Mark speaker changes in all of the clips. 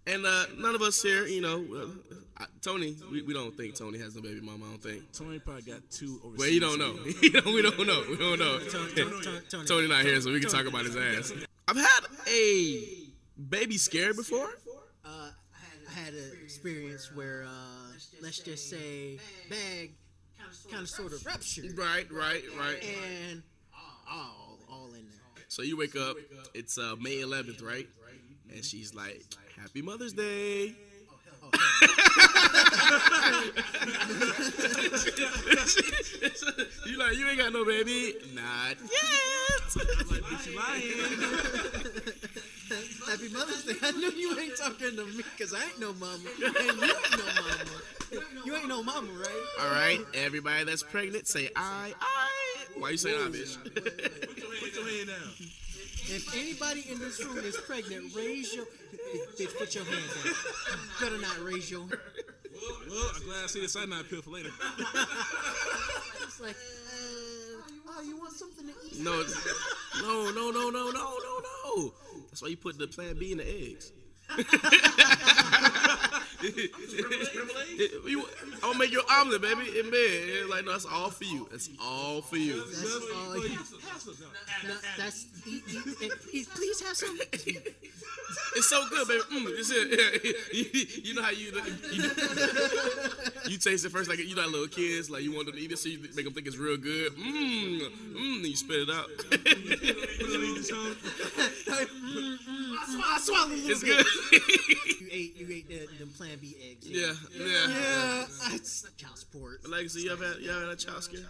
Speaker 1: And none of us here, Tony, we don't think Tony has a baby mama. I don't think.
Speaker 2: Tony probably got 2 overseas.
Speaker 1: Well, you don't know. We don't know. Tony not here, so we can talk about his ass. I've had a baby scare before.
Speaker 3: I had an experience where, let's just say, bag kind of sort of ruptured.
Speaker 1: Right.
Speaker 3: And all in there.
Speaker 1: So you wake up, it's May 11th, right? And she's like, Happy Mother's Day. You like, you ain't got no baby? Not yet.
Speaker 2: Bitch, you lying.
Speaker 3: Happy Mother's Day. I knew you ain't talking to me because I ain't no mama. And you ain't no mama. You ain't no mama, right?
Speaker 1: All right, everybody that's pregnant, say I. Why you saying I, bitch?
Speaker 2: Put your hand down.
Speaker 3: If anybody in this room is pregnant, raise your... Bitch, put your hand down. You better not raise your...
Speaker 2: Well, I'm glad I see the cyanide pill for later.
Speaker 3: It's like, you want something to eat?
Speaker 1: No. That's why you put the Plan B in the eggs. I'll make your omelet, baby, in bed. Like, no, that's all for you. That's all for you.
Speaker 3: That's all you. No, that's please have some.
Speaker 1: It's so good, baby. It's it. You know how you taste it first, like you know how little kids, like you want them to eat it, so you make them think it's real good. Then you spit it out.
Speaker 3: I swallowed a little
Speaker 1: it's
Speaker 3: bit.
Speaker 1: Good.
Speaker 3: You ate them Plan B eggs.
Speaker 1: Yeah.
Speaker 3: It's child support.
Speaker 1: Legacy, you ever had a child scare?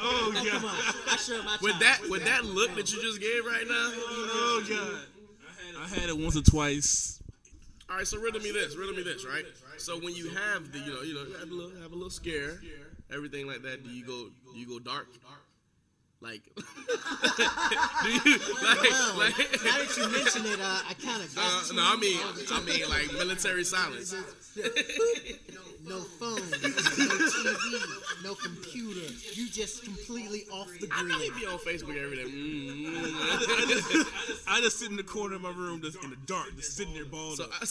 Speaker 2: Oh, God.
Speaker 3: Come on. I showed my
Speaker 1: With that look that you just gave right now.
Speaker 2: Oh, God. I had it once or twice.
Speaker 1: All right, so riddle me this, right? So when you have the, you have a little scare, everything like that, do you go dark? Like, do you like?
Speaker 3: Now that you mention it, I kind of got
Speaker 1: no, I mean like military silence.
Speaker 3: No phone, no TV, no computer. You just completely off the grid.
Speaker 1: I know he be on Facebook every day.
Speaker 2: I just sit in the corner of my room, just in the dark, just sitting there balled up.
Speaker 3: I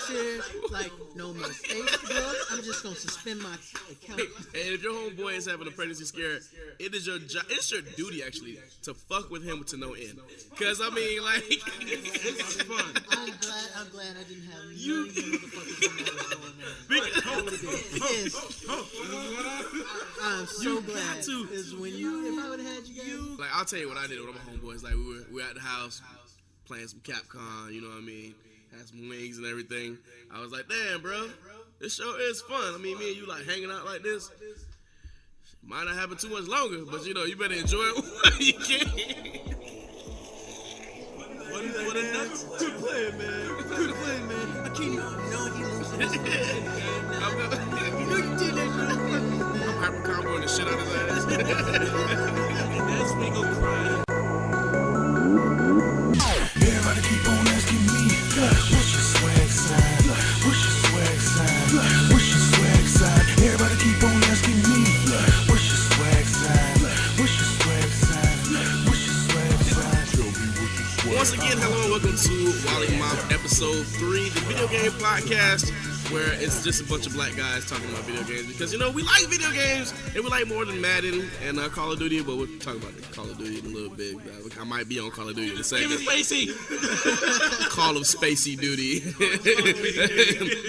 Speaker 3: said, like, no more Facebook. I'm just gonna suspend my account.
Speaker 1: And if your homeboy is having a pregnancy scare, it's your duty actually to fuck with him to no end. Cause I mean, like,
Speaker 2: it's fun.
Speaker 3: I'm glad I didn't have you motherfuckers I'm so glad. Is when if I would have had you guys.
Speaker 1: Like, I'll tell you what I did with my homeboys. Like, we were at the house playing some Capcom, you know what I mean? Had some wings and everything. I was like, damn, bro, this show is fun. I mean, me and you like hanging out like this. Might not happen too much longer, but you better enjoy it while you can.
Speaker 2: What a nuts.
Speaker 3: Good playing, man. I can't even know he losing his game. You know you did that.
Speaker 1: I'm hyper comboing the shit out of his ass.
Speaker 2: That's me go crying.
Speaker 4: Everybody keep on asking me, what's your swag sign? What's your swag sign? What's your swag sign? Everybody keep on asking me, what's your swag sign? What's your swag sign? What's your swag sign? Tell me what's your swag sign.
Speaker 1: Once again, hello and welcome to Wollie Mopped episode 3, the video game podcast, where it's just a bunch of black guys talking about video games because, we like video games and we like more than Madden and Call of Duty, but we'll talk about Call of Duty in a little bit. I might be on Call of Duty in a second.
Speaker 2: Give me Spacey!
Speaker 1: Call of Spacey Duty.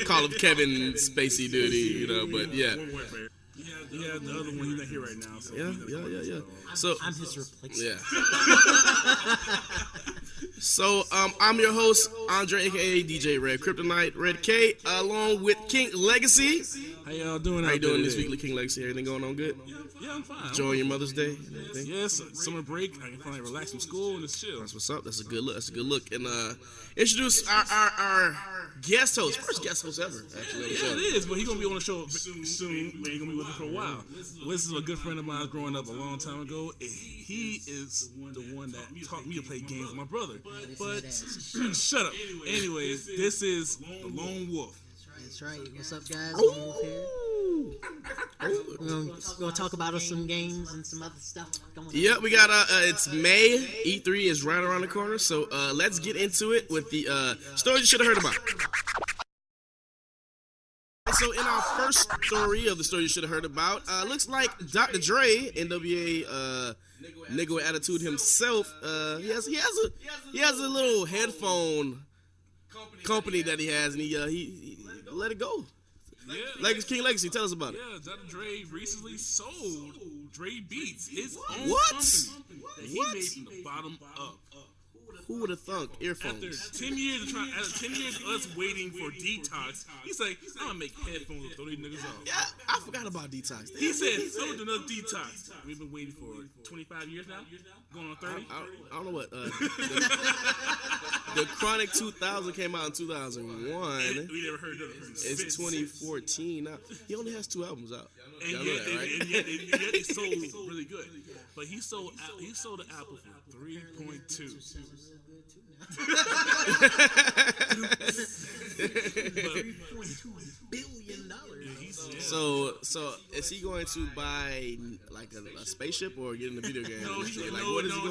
Speaker 1: Call of Kevin Spacey Duty, but yeah.
Speaker 2: Yeah, the other one, he's not here right now. So
Speaker 1: Yeah. So
Speaker 3: I'm his replacement.
Speaker 1: Yeah. So I'm your host, Andre, aka DJ Red Kryptonite, Red K, along with King Legacy.
Speaker 2: How y'all doing?
Speaker 1: How you doing this weekly King Legacy? Everything going on good?
Speaker 2: Yeah, I'm fine.
Speaker 1: Enjoying your Mother's Day and everything?
Speaker 2: Yes, summer break. I can finally relax from school and just chill.
Speaker 1: That's what's up. That's a good look. And introduce our guest host, first guest host ever, actually.
Speaker 2: Yeah, it is, but he's going to be on the show soon. But he's going to be with us for a while. This is a good friend of mine growing up a long time ago. He is the one that taught me to play games with my brother. But shut up. Anyways, this is the Lone Wolf.
Speaker 3: That's right. What's up, guys? Lone Wolf here. We're gonna talk about some games and some other stuff going on.
Speaker 1: Yeah, we got it's May. E3 is right around the corner, so let's get into it with the stories you should have heard about. So in our first story of the story you should have heard about, looks like Dr. Dre, NWA nigga with attitude himself, he has a little headphone company that he has, and he let it go.
Speaker 2: Yeah.
Speaker 1: King Legacy, tell us about it.
Speaker 2: Yeah, Dr. Dre recently sold Dre Beats, his own
Speaker 1: What?
Speaker 2: company that he made from the bottom up.
Speaker 1: Who would have thunk
Speaker 2: After
Speaker 1: earphones?
Speaker 2: 10 years of us waiting for Detox, he's like, I'm gonna make headphones and throw these niggas off.
Speaker 1: Yeah, I forgot about Detox.
Speaker 2: He said, I'm gonna do another Detox. We've been waiting for 25 years now, going on 30.
Speaker 1: I don't know what. The Chronic 2000 came out in 2001.
Speaker 2: We never heard of it.
Speaker 1: It's 2014 now. He only has 2 albums out.
Speaker 2: And
Speaker 1: Y'all
Speaker 2: yet,
Speaker 1: know that, right?
Speaker 2: and yet it sold really good. But he sold the Apple for 3.2.
Speaker 3: $3.2 billion.
Speaker 1: So is he going to buy like a spaceship or get in the video game?
Speaker 2: No,
Speaker 1: What is he going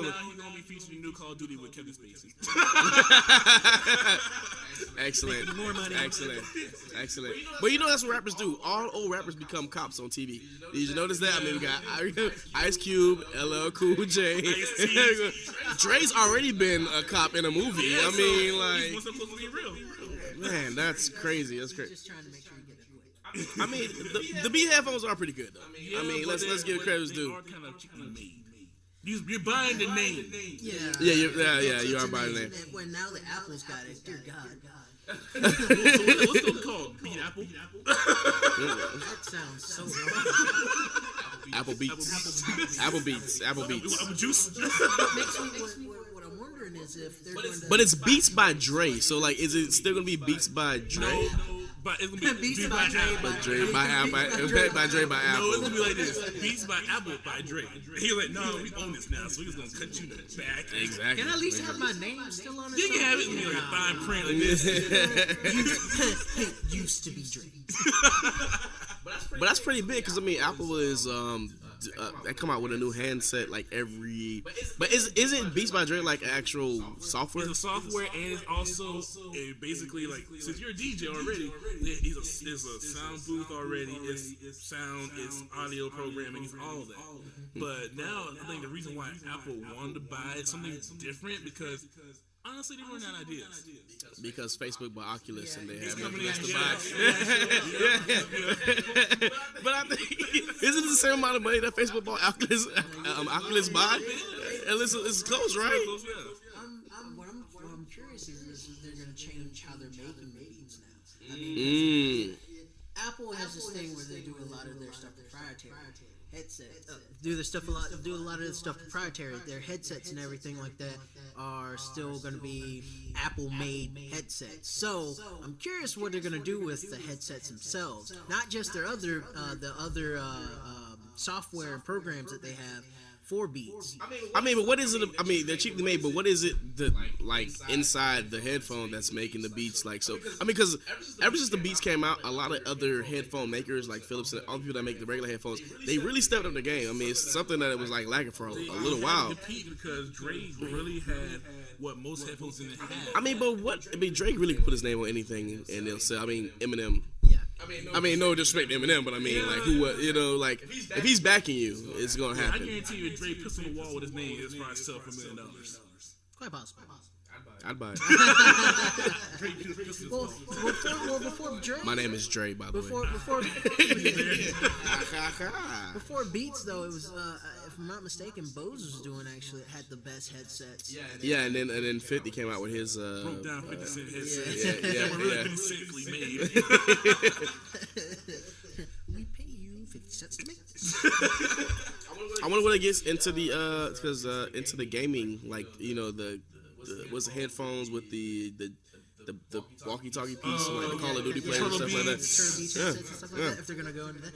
Speaker 2: now
Speaker 1: to?
Speaker 2: he's gonna be featuring a new Call of Duty with Kevin Spacey.
Speaker 1: Excellent.
Speaker 3: More money.
Speaker 1: Excellent. But you know that's what rappers do. All old rappers become cops on TV. Did you notice that? I mean, we got Ice Cube, LL Cool J. Dre's already been a cop in a movie.
Speaker 2: Yeah,
Speaker 1: I mean,
Speaker 2: he's
Speaker 1: like,
Speaker 2: supposed to be real.
Speaker 1: man, that's crazy. That's crazy.
Speaker 3: Just trying to make sure you get it quick.
Speaker 1: I mean, the Beat headphones are pretty good though. I mean, let's give credit
Speaker 2: They
Speaker 1: due.
Speaker 2: are kind of cheaply made. You're buying the name.
Speaker 3: Yeah.
Speaker 1: Yeah, you are buying that.
Speaker 3: When now the Apple's got it, dear God.
Speaker 2: What's it called? Beat Apple?
Speaker 3: That sounds so wrong.
Speaker 1: Apple Beats. Apple Beats.
Speaker 2: Apple Juice?
Speaker 3: Makes me what I'm wondering is if they're going to.
Speaker 1: But it's Beats by Dre, so like, is it still gonna be Beats by Dre?
Speaker 2: No, but it's gonna be
Speaker 3: Beats by Dre
Speaker 2: Apple.
Speaker 1: Dre by Apple. By Dre by
Speaker 2: No,
Speaker 1: Apple.
Speaker 2: it's gonna be like this. Beats by Apple by Dre. He's like, no, we own this now, so we're just gonna cut you in the back.
Speaker 1: Exactly.
Speaker 3: Can I at least have my name still on it?
Speaker 2: You can have it in like a fine print like this.
Speaker 3: It used to be Dre.
Speaker 1: But that's pretty big because I mean, Apple is they come out with a new handset like every. But isn't Beats by Dre like actual software?
Speaker 2: It's a software and it's also basically like, since you're a DJ already, there's a sound booth already. It's sound, it's audio programming, it's all of that. But now I think the reason why Apple wanted to buy something different because honestly they run out of ideas.
Speaker 1: Because Facebook bought Oculus and they have
Speaker 2: coming
Speaker 1: nothing else
Speaker 2: in,
Speaker 1: to
Speaker 2: yeah.
Speaker 1: buy. But I think isn't it the same amount of money that Facebook bought Oculus buy? And it's close, right?
Speaker 3: What I'm curious is if they're going to change how they're making beats now. I mean, Apple has this thing where they do a lot of their stuff proprietary. Headsets do a lot of their stuff proprietary. Their headsets and everything like that are still going to be Apple-made headsets. So I'm curious what they're going to do with the headsets themselves, not just their other software and programs that they have for beats.
Speaker 1: I mean, but what is it? I mean, they're cheaply made, but what is it that like inside the headphone that's making the beats like so? I mean, because ever since the Beats came out, a lot of other headphone makers like Philips and all the people that make the regular headphones, they really stepped up the game. I mean, it's something that it was like lacking for a little while.
Speaker 2: Because Dre really had what most headphones didn't have.
Speaker 1: I mean, Drake really could put his name on anything and they'll sell. I mean, Eminem.
Speaker 3: Yeah.
Speaker 1: I mean, no disrespect to Eminem, but I mean, like, like, if he's backing you, it's gonna
Speaker 2: I
Speaker 1: happen.
Speaker 2: guarantee you, if Dre puts on the wall with his name, it's probably sell for $1 million.
Speaker 3: Quite possible.
Speaker 1: I'd buy it.
Speaker 3: Well, before Dre.
Speaker 1: My name is Dre, by the way.
Speaker 3: Before Beats, though, it was, if I'm not mistaken, Bose was doing had the best headsets.
Speaker 1: Yeah, and then 50 came out with his.
Speaker 2: Broke down 50 Cent headsets.
Speaker 1: Yeah.
Speaker 2: They were really 50 Cently made.
Speaker 3: We pay you 50 cents to make this.
Speaker 1: I wonder when it gets into the into the gaming, like the what's the headphones with the walkie-talkie piece, like the Call of Duty players and stuff like that.
Speaker 3: Turbo Beats headsets and stuff like that, if they're gonna go into that.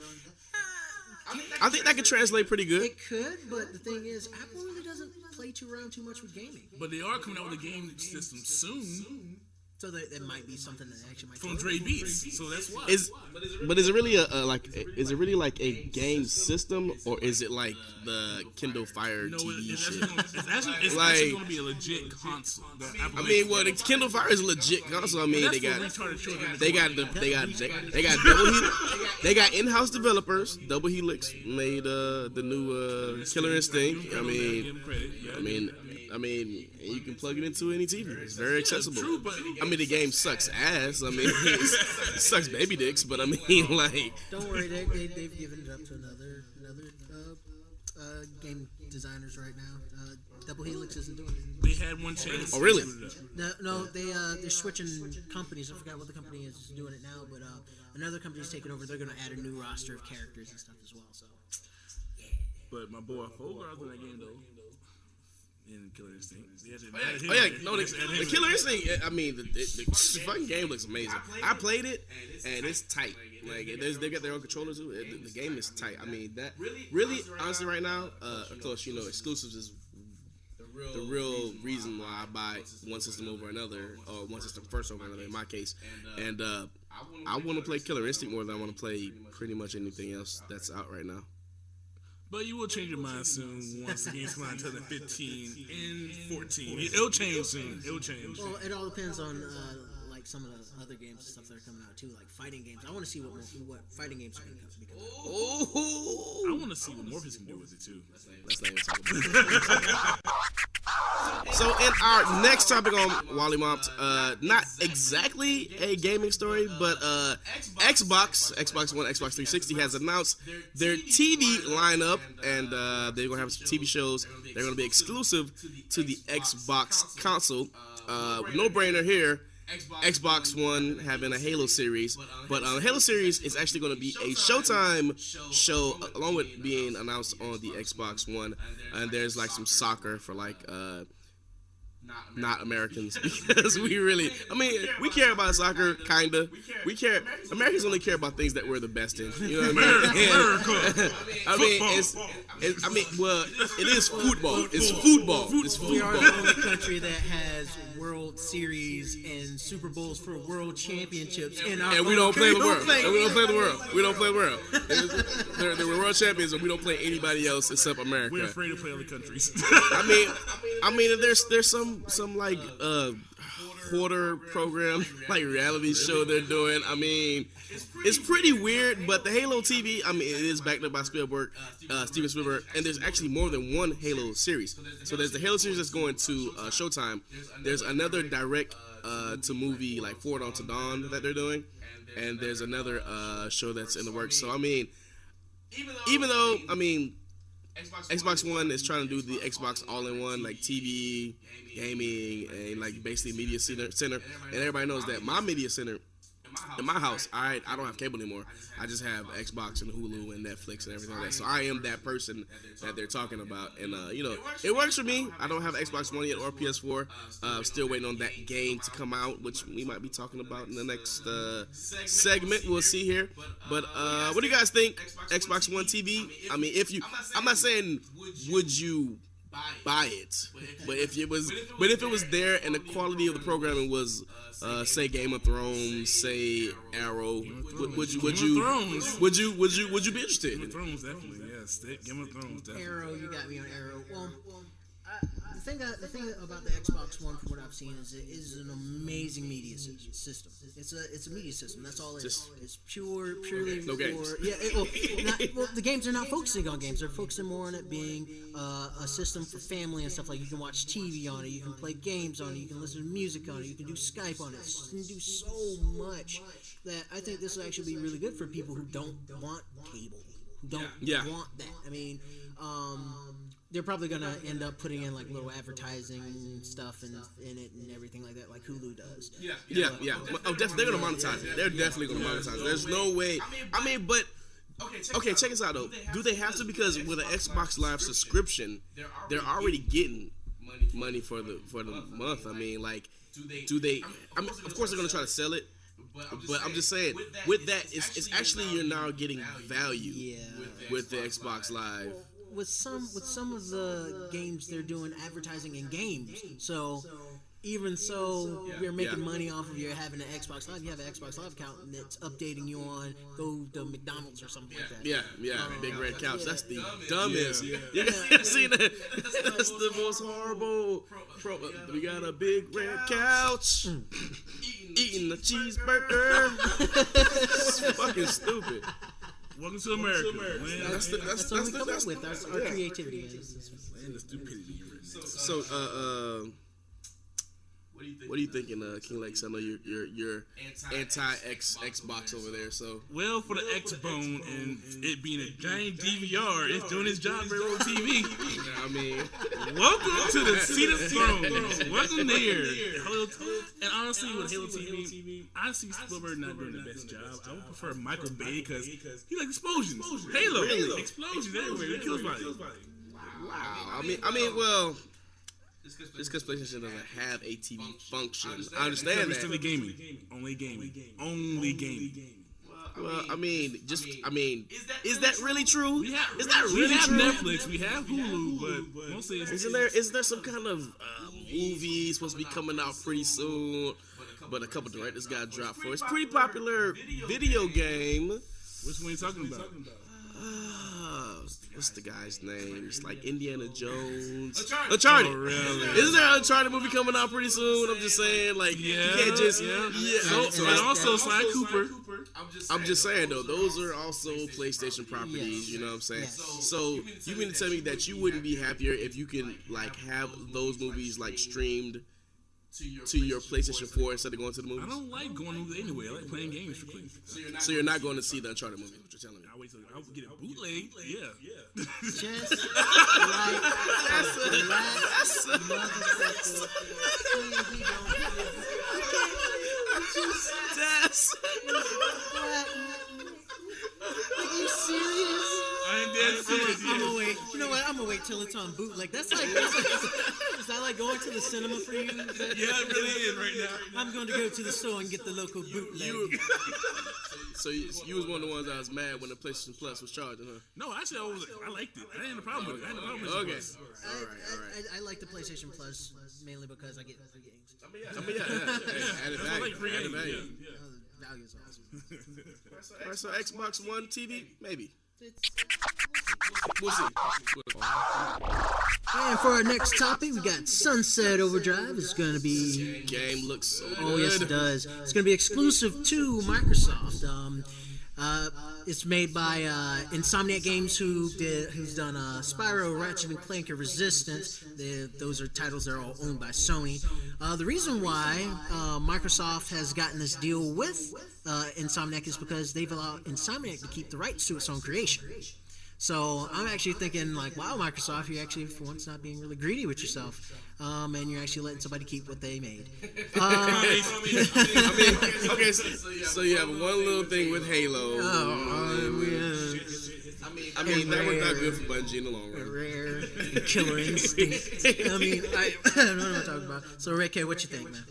Speaker 1: I think that could translate pretty good.
Speaker 3: It could, but the thing is, Apple really doesn't play around too much with gaming.
Speaker 2: But they are coming out with a game system soon.
Speaker 3: So that might be something that actually might
Speaker 2: from Dre Beats. So that's why.
Speaker 1: But is it really is it really like a game system, or is it like the Kindle Fire TV shit?
Speaker 2: It's actually going to be a legit console.
Speaker 1: I mean, well, the Kindle Fire is a legit console. I mean, they got in-house developers. Double Helix made the new Killer Instinct. I mean, you can plug it into any TV. It's very accessible.
Speaker 2: True, but
Speaker 1: I mean, the game sucks ass. I mean, it sucks baby dicks, but I mean, like.
Speaker 3: Don't worry, they've given it up to another game designers right now. Double Helix isn't doing it.
Speaker 2: They had one chance.
Speaker 1: Oh, really?
Speaker 3: No, they're switching companies. I forgot what the company is doing it now, but another company's taking over. They're going to add a new roster of characters and stuff as well. So.
Speaker 2: But my boy Fogarth in that game though. In Killer Instinct.
Speaker 1: The Killer Instinct. I mean, the fucking game looks amazing. I played it, and it's tight. Like, they got their own controllers too. The game is tight. I mean, that really, honestly, right now, of course, exclusives is the real reason why I buy one system over another, or one system first over another. In my case, and I want to play Killer Instinct more than I want to play pretty much anything else that's out right now.
Speaker 2: But you will change your mind soon once the games come out in 2015 and 14. It'll change soon. It'll change.
Speaker 3: Well, it all depends on like some of the other games and stuff that are coming out too, like fighting games. I want to see what fighting games are going to become.
Speaker 2: I want to see what Morpheus can do with it too.
Speaker 1: Let's not even talk about it. So in our next topic on Wollie Mopped, not exactly a gaming story, but Xbox One, Xbox 360 has announced their TV lineup, and they're going to have some TV shows. They're going to be exclusive to the Xbox console. No brainer here. Xbox One having a Halo series, but Halo series is actually going to be a Showtime show, along with being announced on the Xbox One. And there's like some soccer for like not Americans, because we care about soccer, kinda. Americans only care about things that we're the best in. You know what I mean? It is football. It's football.
Speaker 3: We are the only country that has World Series and Super Bowls for World Championships in our
Speaker 1: and we don't play the world. We don't play the world. They're world champions, and we don't play anybody else except America.
Speaker 2: We're afraid to play other countries.
Speaker 1: I mean, there's some like quarter program, like reality show they're doing. I mean, it's pretty weird, but the Halo TV, I mean, it is backed up by Steven Spielberg, and there's actually more than one Halo series. So there's the Halo series that's going to Showtime. There's another direct to movie like Forward Unto Dawn that they're doing, and there's another show that's in the works. So I mean, even though I mean, Xbox One is trying to do the Xbox all-in-one, like TV, gaming, and like basically media center. And everybody knows that my media center in my house, I don't have cable anymore. I just have Xbox and Hulu and Netflix and everything like that. So I am that person that they're talking about. And, it works for me. I don't have Xbox One yet or PS4. Still waiting on that game to come out, which we might be talking about in the next segment. We'll see here. But what do you guys think? Xbox One TV? I mean, I'm not saying would you buy it, but if it was there and the quality of the programming was say Game of Thrones, say Arrow, would you be interested?
Speaker 2: Game of Thrones, definitely, yes. Game of Thrones, definitely.
Speaker 3: Arrow, you got me on Arrow. Well, the thing about the Xbox One, from what I've seen, is it is an amazing media system. It's a media system. That's all it is. It's purely
Speaker 1: no games.
Speaker 3: The games are not focusing on games. They're focusing more on it being a system for family and stuff. Like you can watch TV on it, you can play games on it, you can listen to music on it, you can do Skype on it. You can do so much that I think this will actually be really good for people who don't want cable, who don't want that. I mean, they're probably gonna end up putting in like little advertising stuff in it and everything like that, like Hulu does.
Speaker 1: Yeah. Oh, they're gonna monetize it. They're definitely gonna monetize it. There's no way. I mean, but okay, check this out though. Do they have to? Because with an Xbox Live subscription, they're already getting money for the month. I mean, like, do they? I mean, of course they're gonna try to sell it. But I'm just saying, with that, it's actually you're now getting value with the Xbox Live.
Speaker 3: With some of the games, they're doing advertising in games. So even so, you're making money off of your having an Xbox Live. You have an Xbox Live account and it's updating you on go to McDonald's or something like that.
Speaker 1: Yeah, big red couch. That's the dumbest.
Speaker 2: Yeah.
Speaker 1: You see that? That's the most horrible. We got a big red couch eating a cheeseburger. It's fucking stupid.
Speaker 2: Welcome to America. Man.
Speaker 1: That's
Speaker 3: what we come up with. That's our creativity.
Speaker 2: Man, the stupidity.
Speaker 1: So, what are you thinking, King Lex? I know you're anti-Xbox over there. So,
Speaker 2: well, for the X-Bone and it being a giant DVR, it's doing its job very well on TV.
Speaker 1: I mean,
Speaker 2: welcome to the seat of throne. Welcome there. And honestly, with Halo TV, I see Spielberg not doing the best job. I would prefer Michael Bay because he likes explosions. Halo, explosions everywhere. It kills bodies.
Speaker 1: Wow. I mean, well. Just because PlayStation doesn't have a TV function, I understand that.
Speaker 2: Only gaming. Only gaming.
Speaker 1: Well, I mean, is that really true?
Speaker 2: We have Netflix, we have Hulu, but mostly
Speaker 1: is there some kind of movie supposed to be coming out pretty soon? But a couple directors got dropped for. It's a pretty popular video game.
Speaker 2: Which one are you talking about?
Speaker 1: What's the guy's name? It's like Indiana Jones. Uncharted.
Speaker 2: Oh, really?
Speaker 1: Isn't there an Uncharted movie coming out pretty soon? I'm just saying, like, you can't just.
Speaker 2: And also Sly Cooper.
Speaker 1: I'm just saying, though, those are also PlayStation properties. You know what I'm saying? So you mean to tell me that you wouldn't be happier if you can like have those movies like streamed to your PlayStation 4 instead of going to the movies?
Speaker 2: I don't like going to movies anyway. I like playing games for clean.
Speaker 1: So you're not going to see the Uncharted movie? What you're telling me?
Speaker 2: I wait till I would get a bootleg. Yeah.
Speaker 3: Just like Are you serious?
Speaker 2: I am dead serious.
Speaker 3: I'm gonna wait. You know what? I'm gonna wait till it's on bootleg. That's like is that like going to the cinema for you?
Speaker 2: Yeah, it really is right now.
Speaker 3: I'm going to go to the store and get the local bootleg.
Speaker 1: So you was one of the ones that was mad when the PlayStation Plus was charging, huh?
Speaker 2: No, actually, I liked it. I had a problem with it.
Speaker 1: Okay.
Speaker 2: All right.
Speaker 3: I like the PlayStation Plus mainly because I get free games.
Speaker 1: I mean, yeah. Added value.
Speaker 3: Value is awesome.
Speaker 1: All right, so Xbox One TV, maybe. We'll see.
Speaker 3: And for our next topic, we got Sunset Overdrive. It's going to be...
Speaker 1: Game looks so good.
Speaker 3: Oh, yes, it does. It's going to be exclusive to Microsoft. It's made by Insomniac Games, who's done Spyro, Ratchet and Clank, and Resistance. Those are titles that are all owned by Sony. The reason why Microsoft has gotten this deal with Insomniac is because they've allowed Insomniac to keep the rights to its own creation. So I'm actually thinking, like, wow, Microsoft, you're actually, for once, not being really greedy with yourself. And you're actually letting somebody keep what they made.
Speaker 1: Okay, so you have one little thing with Halo. I mean, that worked out good for Bungie in the long run.
Speaker 3: Rare killer instinct. I mean, I don't know what I'm talking about. So, redk, what you think, man?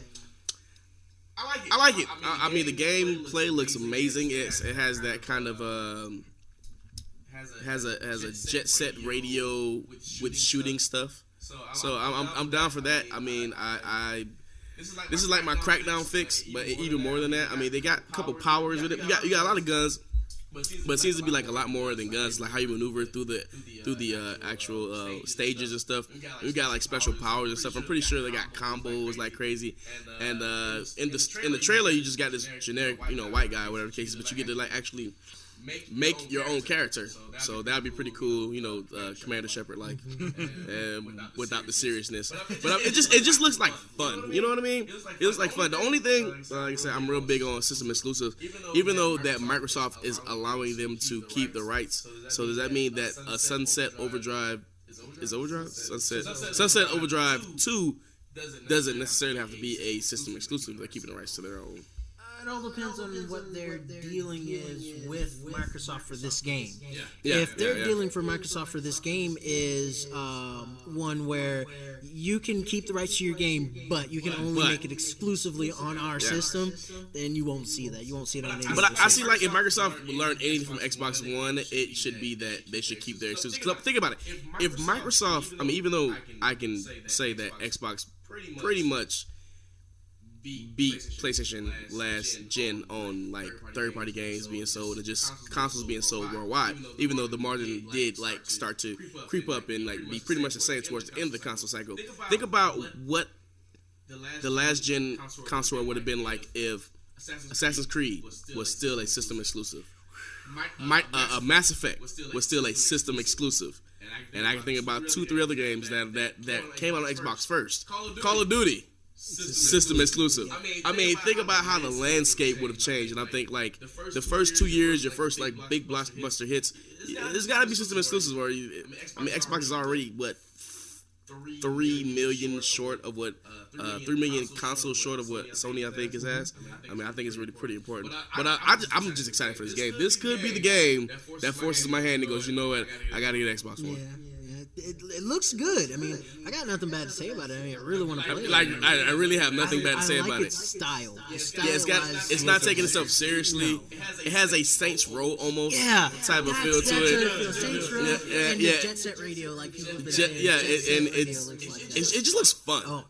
Speaker 1: I like it. I mean, the gameplay looks amazing. It has that kind of has a jet set radio with shooting stuff. So I'm down for that. I mean, this is like my Crackdown fix, but even more than that. I mean, they got a couple powers with it. You got a lot of guns, but it seems to be like a lot more than guns. Like how you maneuver through the actual stages and stuff. You got like special powers and stuff. I'm pretty sure they got combos like crazy. And in the trailer, you just got this generic, white guy, whatever the case is, but you get to like actually make your own character, so that'd be pretty cool, Commander Shepard like, and without the seriousness. But it just looks like fun, you know what I mean? It looks like fun. The only thing, like I said, I'm real big on system exclusives, even though that Microsoft is allowing them to keep the rights. So does that mean that a Sunset Overdrive Sunset Overdrive 2 doesn't necessarily have to be a system exclusive? They're keeping the rights to their own.
Speaker 3: It all depends on what their dealing is with Microsoft for this game.
Speaker 1: Yeah.
Speaker 3: If their dealing for Microsoft for this game is one where you can keep the rights to your game, but you can only make it exclusively on our system, then you won't see that. You won't see it on any.
Speaker 1: But I see, like, if Microsoft learned anything from Xbox One, it should be that they should keep their exclusives. Because think about it. If Microsoft, I mean, even though I can say that Xbox pretty much beat PlayStation last gen on like third-party games being sold and just consoles being sold worldwide. Even though the margin did like start to creep up and like be pretty much the same towards the end of the console cycle. Think about what the last gen console would have been like if Assassin's Creed was still a system exclusive. Mass Effect was still a system exclusive. And I can think about 2-3 other games that came out on Xbox first. Call of Duty, system exclusive. I mean, think about how the landscape would have changed. And I think like the first 2 years, your first like big blockbuster hits, there's got to be system exclusives. Where Xbox is already what 3 million short of what 3 million consoles short of what Sony I think has. I mean, I think it's really pretty important. But I'm just excited for this game. This could be the game that forces my hand and goes, you know what, I gotta get Xbox One.
Speaker 3: Yeah. It looks good. I mean, I got nothing bad to say about it. I mean, I really want to play it.
Speaker 1: I really have nothing bad to say about it.
Speaker 3: Its style.
Speaker 1: It's not taking itself seriously. It has a Saints Row almost type of feel to it.
Speaker 3: Saints Row and the Jet Set Radio, like people have been saying.
Speaker 1: It just looks fun.
Speaker 3: Oh.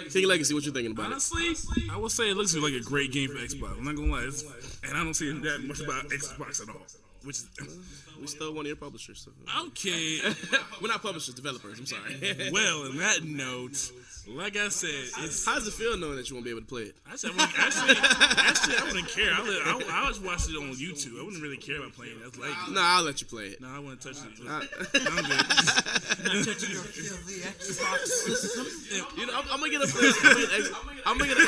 Speaker 1: King Legacy, what you thinking about
Speaker 2: Honestly, I would say it looks like a great game for Xbox. I'm not gonna lie, and I don't see that much about Xbox at all. Which
Speaker 1: we stole one of your publishers. So.
Speaker 2: Okay,
Speaker 1: we're not publishers, developers. I'm sorry.
Speaker 2: Well, on that note, like I said,
Speaker 1: how does it feel knowing that you won't be able to play it?
Speaker 2: Actually, I wouldn't care. I just watched it on YouTube. I wouldn't really care about playing it. That's like
Speaker 1: no, I'll let you play it.
Speaker 2: No, I wouldn't touch it.
Speaker 3: Not touching your filthy Xbox system.
Speaker 1: You know, I'm gonna get an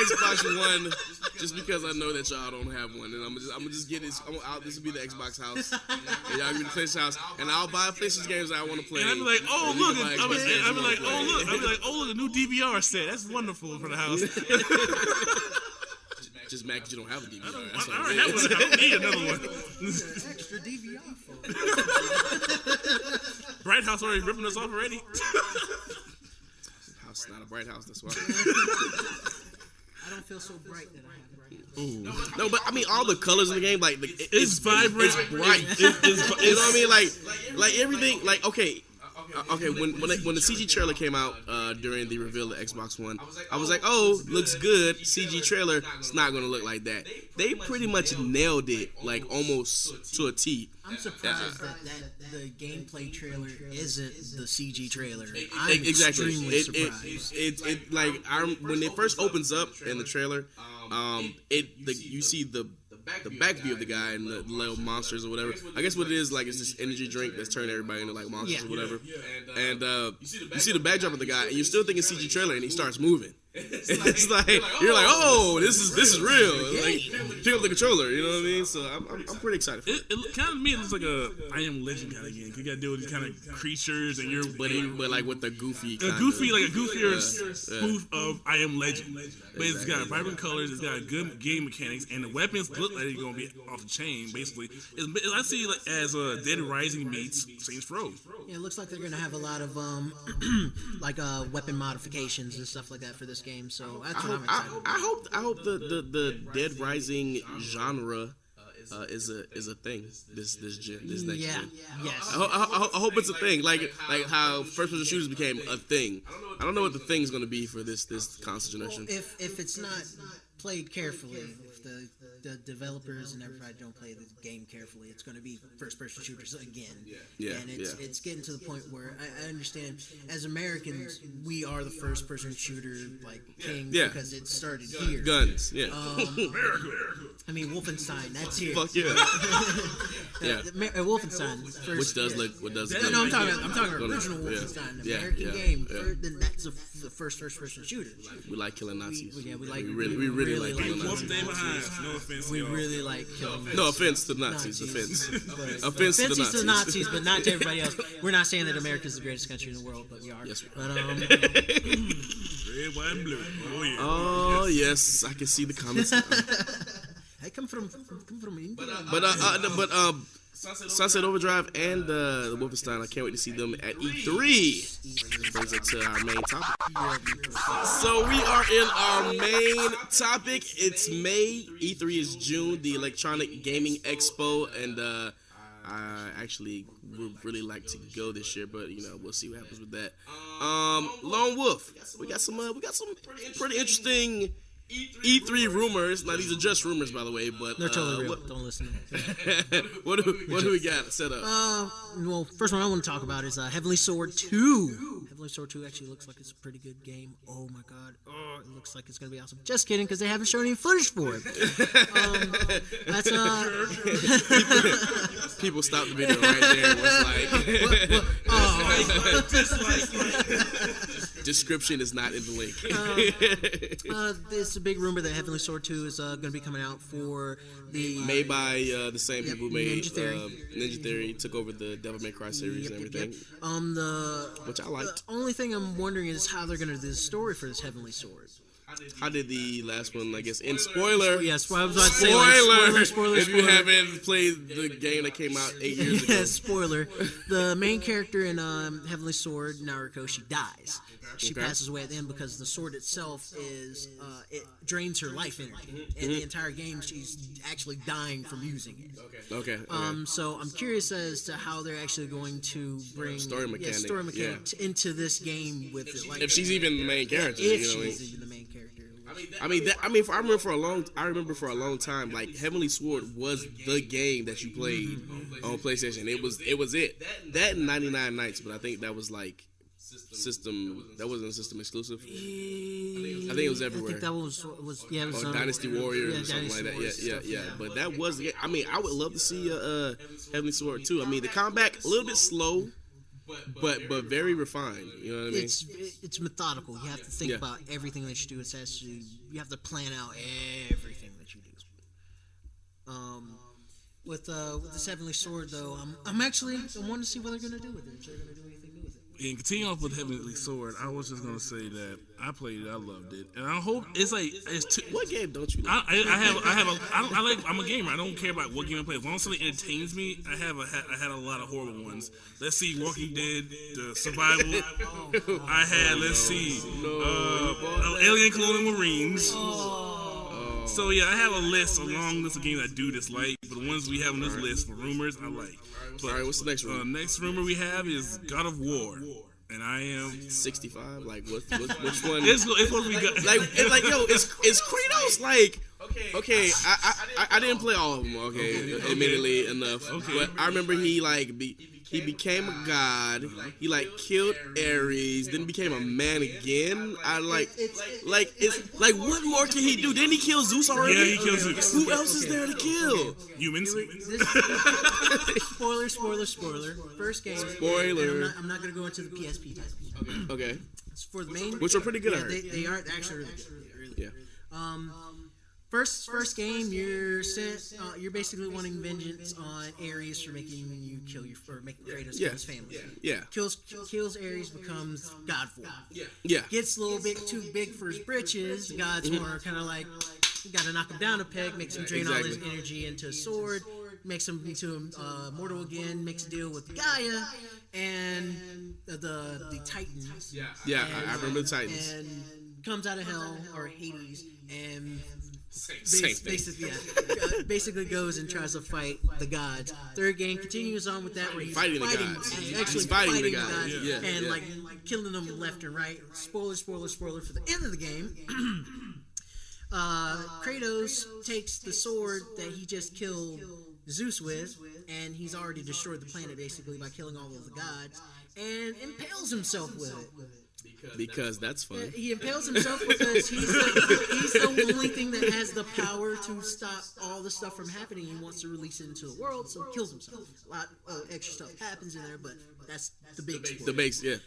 Speaker 1: Xbox One just because I know that y'all don't have one, and I'm gonna just get this. This will be the Xbox house, and y'all give me the PlayStation house, and I'll buy PlayStation games that I want to play.
Speaker 2: And I'd be like, oh look, a new DVR set. That's wonderful for the house.
Speaker 1: Just mad because you don't have a DVR.
Speaker 2: I already have one. I don't need another one.
Speaker 3: Extra DVR for
Speaker 2: Bright House already ripping us off already.
Speaker 1: House is not a bright house. That's why.
Speaker 3: I don't feel so bright that I have it right now.
Speaker 1: Ooh. No, but I mean, all the colors in the game, like
Speaker 2: it's vibrant,
Speaker 1: it's bright. You know what I mean? Like everything. Like okay. When the CG trailer came out during the reveal of Xbox One, I was like, oh, looks good. CG trailer, it's not going to look like that. They pretty much nailed it, like almost to a T.
Speaker 3: I'm surprised that the gameplay trailer isn't the CG trailer. I'm
Speaker 1: exactly.
Speaker 3: extremely surprised.
Speaker 1: When it first opens up in the trailer, you see the back view of the guy and the little monsters or whatever. I guess what it is, like, it's this energy drink that's turning everybody into like monsters or whatever. And you see the backdrop of the guy, and you're still thinking CG trailer, and he starts moving. It's like you're like, oh, this is real. Like, pick up the controller, you know what I mean? So I'm pretty excited for it.
Speaker 2: It kind of me, it looks like a I Am Legend kind of game. You got to deal with these kind of creatures, and you're
Speaker 1: but like with the goofier
Speaker 2: spoof of I Am Legend. But it's got vibrant colors, it's got good game mechanics, and the weapons look like they're gonna be off the chain. Basically, I see it as Dead Rising meets Saints Row.
Speaker 3: Yeah, it looks like they're gonna have a lot of like weapon modifications and stuff like that for this game. So that's what I'm excited about.
Speaker 1: I hope the Dead Rising genre is a thing this next gen.
Speaker 3: Yes.
Speaker 1: I hope it's a thing. Like how first person shooters became a thing. I don't know what the thing's gonna be for this console generation.
Speaker 3: If it's not played carefully, if the developers and everybody don't play the game carefully, it's going to be first-person shooters again. And it's getting to the point where I understand, as Americans, we are the first-person shooter king because it started here.
Speaker 1: Guns,
Speaker 3: I mean, Wolfenstein, that's here.
Speaker 1: Fuck yeah.
Speaker 3: Wolfenstein.
Speaker 1: Which does look.
Speaker 3: No, I'm talking original Wolfenstein, the American game. Then that's the first-person shooter.
Speaker 1: We like killing Nazis.
Speaker 3: We
Speaker 1: really like killing Nazis.
Speaker 2: Stay behind. No offense.
Speaker 3: We really like killing Nazis.
Speaker 1: No offense to Nazis. Offense to the
Speaker 3: Nazis, but not to everybody else. We're not saying that America's the greatest country in the world, but we are.
Speaker 1: Yes, we
Speaker 3: are.
Speaker 2: Red, white, and blue. Oh yeah.
Speaker 1: Oh yes, I can see the comments.
Speaker 3: I come from India.
Speaker 1: But Sunset Overdrive and the Wolfenstein, I can't wait to see them at E3. Brings us to our main topic. So we are in our main topic. It's May. E3 is June, the Electronic Gaming Expo, and I actually would really like to go this year, but we'll see what happens with that. Lone Wolf, we got some pretty interesting E3 rumors. Now these are just rumors, by the way, but
Speaker 3: They're totally real. Don't listen to them.
Speaker 1: what do we got set up?
Speaker 3: Well, first one I want to talk about is Heavenly Sword 2. Heavenly Sword 2 actually looks like it's a pretty good game. Oh my god. Oh, it looks like it's going to be awesome. Just kidding, because they haven't shown any footage for it. That's
Speaker 1: People stopped the video right there and was like, description is not in the link.
Speaker 3: It's a big rumor that Heavenly Sword 2 is going to be coming out for the...
Speaker 1: Made by the same people who made
Speaker 3: Ninja Theory.
Speaker 1: Ninja Theory, took over the Devil May Cry series and everything.
Speaker 3: Which
Speaker 1: I liked.
Speaker 3: The only thing I'm wondering is how they're going to do the story for this Heavenly Sword.
Speaker 1: How did the last one, I guess, in spoiler?
Speaker 3: Yes, I was about to say, like, spoiler.
Speaker 1: If you haven't played the game that came out 8 years ago.
Speaker 3: Yeah, spoiler. The main character in Heavenly Sword, Naruko, she dies. She passes away at the end because the sword itself is it drains her life energy. And the entire game, she's actually dying from using it.
Speaker 1: Okay.
Speaker 3: So I'm curious as to how they're actually going to bring
Speaker 1: story mechanic
Speaker 3: into this game with it. Like,
Speaker 1: if she's even the main character,
Speaker 3: if she's even the main character.
Speaker 1: I remember for a long time, like Heavenly Sword was the game that you played on PlayStation. It was it. That and 99 Nights, but I think that was like system. That wasn't a system exclusive. I think it was everywhere.
Speaker 3: I think that was it was
Speaker 1: Dynasty Warriors or something like that. Yeah. But that was. I mean, I would love to see Heavenly Sword too. I mean, the combat a little bit slow. But very refined, you know what I mean?
Speaker 3: It's methodical. You have to think about everything that you do. It's actually, you have to plan out everything that you do. With this Heavenly Sword though, I'm actually wanting to see what they're gonna do with it. If they're gonna do anything new with it.
Speaker 2: And continue off with Heavenly Sword, I was just gonna say that I played it, I loved it, and I hope it's too.
Speaker 1: What game don't you like?
Speaker 2: I'm a gamer. I don't care about what game I play. As long as something entertains me, I had a lot of horrible ones. Let's see, Walking Dead, the Survival. I had Alien Colonial Marines. So yeah, I have a long list of games I do dislike, but the ones we have on this list for rumors, I like. But,
Speaker 1: all right, what's the next rumor?
Speaker 2: Next rumor we have is God of War, and I am
Speaker 1: 65. Like which one?
Speaker 2: It's what we got.
Speaker 1: Like is Kratos like? Okay, I didn't play all of them. Okay, admittedly enough. Okay. But I remember he became a god. He killed Ares, then became a man again. It's what more can he do? Didn't he kill Zeus already?
Speaker 2: Yeah, he killed Zeus.
Speaker 1: Who else is there to kill?
Speaker 2: Humans.
Speaker 3: Spoiler. First game.
Speaker 1: Spoiler.
Speaker 3: I'm not gonna go into the PSP titles.
Speaker 1: Okay.
Speaker 3: It's for the main.
Speaker 1: Which are pretty good.
Speaker 3: They are actually really good.
Speaker 1: Yeah.
Speaker 3: First game, you're basically wanting vengeance on Ares for making you kill making Kratos kill his family.
Speaker 1: Yeah.
Speaker 3: Kills Ares, becomes God form.
Speaker 1: Yeah.
Speaker 3: Gets a little bit too big for his britches. The gods more kind of like, you got to knock him down a peg, makes him drain all his energy into a sword, makes him into mortal again, makes a deal with Gaia and the Titans.
Speaker 1: Yeah, I remember the Titans.
Speaker 3: And comes out of hell or Hades and basically goes and tries to fight the gods. Third game continues on with that where he's fighting the gods. He's fighting the gods. And like killing them left and right. Spoiler for the end of the game. Kratos takes the sword that he just killed Zeus with, and he's already destroyed the planet basically by killing all of the gods, and impales himself with it.
Speaker 1: Because that's fun.
Speaker 3: He impales himself because he's the only thing that has the power to stop all the stuff from happening. He wants to release it into the world, so he kills himself. A lot of extra stuff happens in there, but that's the big spoiler.
Speaker 1: The base, yeah.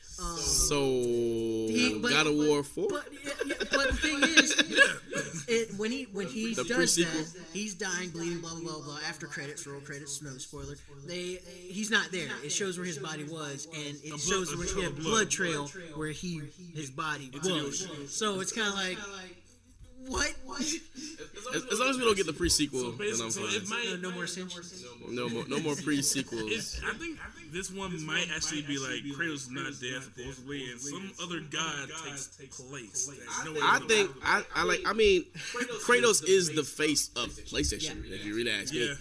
Speaker 1: God of War 4?
Speaker 3: But the thing is, when he does that, he's dying, bleeding, blah, blah, blah, blah. After credits, roll credits, no spoiler. He's not there. It shows where his body was, and it shows where blood trail where his body was. So it's kind of like, what?
Speaker 1: As long as we don't get the pre-sequel, then I'm fine.
Speaker 3: No more ascensions.
Speaker 1: No more pre-sequels.
Speaker 2: I think this one might actually be like Kratos not dead supposedly, and some other god takes place.
Speaker 1: I mean, Kratos is the face of PlayStation. If you really ask me.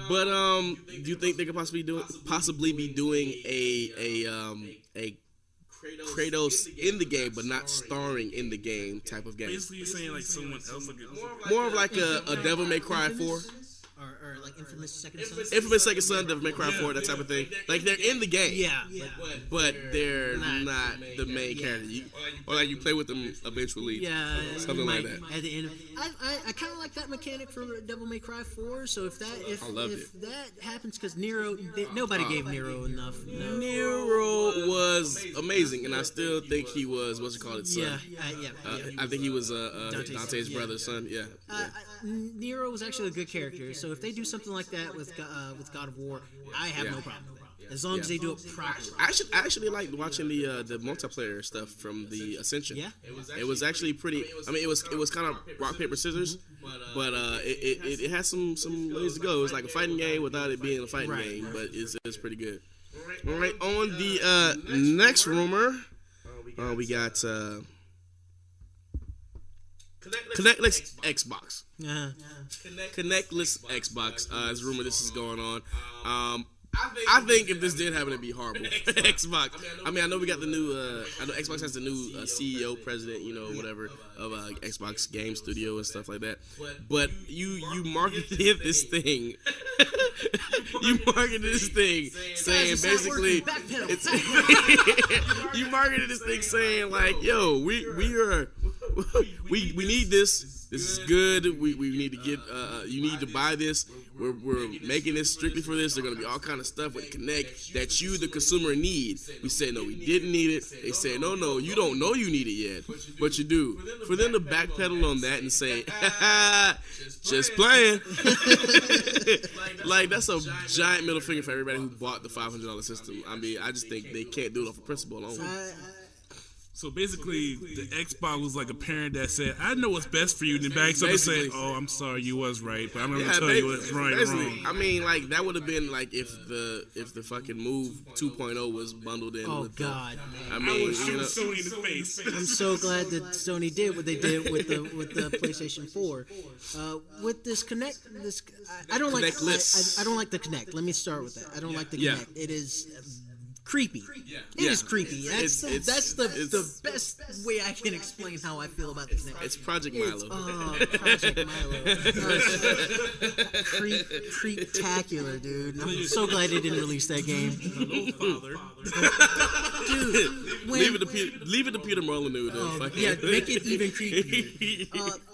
Speaker 1: But do you think they could possibly be doing a Kratos in the game, but not starring in the game type of game.
Speaker 2: Basically, you're saying like someone else,
Speaker 1: More of like a Devil May Cry 4.
Speaker 3: Or like Infamous Second Son.
Speaker 1: Infamous Second Son, Devil May Cry 4, that type of thing. Like they're in the game.
Speaker 3: Yeah.
Speaker 1: But they're not the main character. Or like you play with them eventually.
Speaker 3: Yeah,
Speaker 1: something like that.
Speaker 3: At the end, I kind of like that mechanic for Devil May Cry 4. So if that happens, because Nero, nobody gave Nero enough. No.
Speaker 1: Nero was amazing, and I still think he was son. I think he was Dante's brother's son. Yeah.
Speaker 3: Nero was actually a good character. So if they do something like that with God of War, I have no problem with that. As long as they do it properly.
Speaker 1: I actually liked watching the multiplayer stuff from the Ascension.
Speaker 3: Yeah,
Speaker 1: it was actually pretty. I mean, it was kind of rock paper scissors, but it has some ways to go. It was like a fighting game without it being a fighting game, but it's pretty good. All right, on the next rumor, we got Connectless Xbox. Connectless Xbox. Is a rumor this is going on. I think if this did happen, it'd be horrible for Xbox. I mean, I know we got the new. I know Xbox has the new CEO, president, whatever of Xbox Game Studio and stuff like that. But you marketed this thing. You marketed this thing saying basically, you marketed this thing saying like, yo, we need this. This is good. We need to get. You need to buy this. We're making this strictly for this. There's gonna be all kind of stuff with Connect that you, the consumer, need. We said no, we didn't need it. They say no, you don't know you need it yet, but you do. For them to backpedal on that and say, just playing, like that's a giant middle finger for everybody who bought the $500 system. I mean, I just think they can't do it off of principle alone.
Speaker 2: So basically, the Xbox was like a parent that said, "I know what's best for you," and then backs up and said, "Oh, I'm sorry, you was right, but I'm gonna tell you what's right and wrong."
Speaker 1: I mean, like that would have been like if the fucking Move 2.0 was bundled in.
Speaker 3: Oh God!
Speaker 2: I would shoot Sony in the face.
Speaker 3: I'm so glad that Sony did what they did with the PlayStation 4. With this Connect, I don't like. I don't like the Connect. Let me start with that. I don't like the Connect. It is creepy. It is creepy. That's the best way I can explain how I feel about the Connect.
Speaker 1: It's Project Milo.
Speaker 3: Project Milo. Creeptacular, dude. I'm so glad they didn't release that game. Dude,
Speaker 1: leave it to Peter Molyneux.
Speaker 3: Make it even creepier.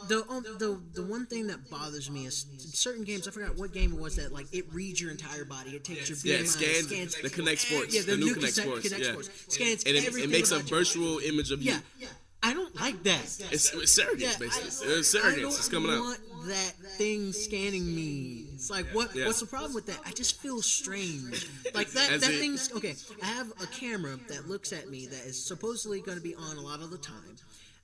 Speaker 3: The one thing that bothers me is certain games. I forgot what game it was that like it reads your entire body. It takes your BMI, scans
Speaker 1: the Connect Sports.
Speaker 3: Yeah, the new
Speaker 1: Connect Sports.
Speaker 3: Scans
Speaker 1: and
Speaker 3: everything.
Speaker 1: It makes a virtual image of you.
Speaker 3: Yeah. I don't like that.
Speaker 1: It's surrogates, basically. It's surrogates. It's coming out.
Speaker 3: I don't want that thing scanning me. It's like, what's the problem with that? I just feel strange. Like that thing's okay. I have a camera that looks at me that is supposedly going to be on a lot of the time.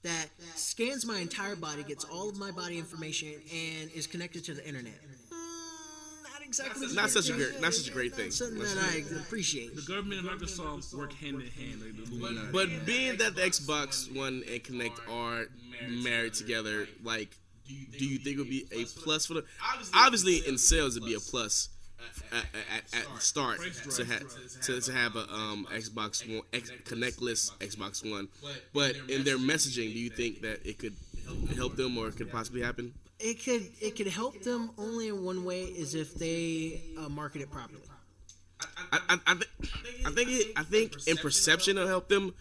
Speaker 3: That scans my entire body, gets all of my body information, and is connected to the internet. Exactly.
Speaker 1: Not such a great thing.
Speaker 3: Something that I appreciate.
Speaker 2: The government and Microsoft work hand in hand.
Speaker 1: But being that the Xbox One and Connect are married together, like, do you think it would be a plus for them? Obviously, in sales, it'd be a plus at the start to have a Xbox One connectless Xbox One. But in their messaging, do you think that it could help them or it could possibly happen?
Speaker 3: It could help them only in one way, is if they market it properly.
Speaker 1: I think in perception it'll help them,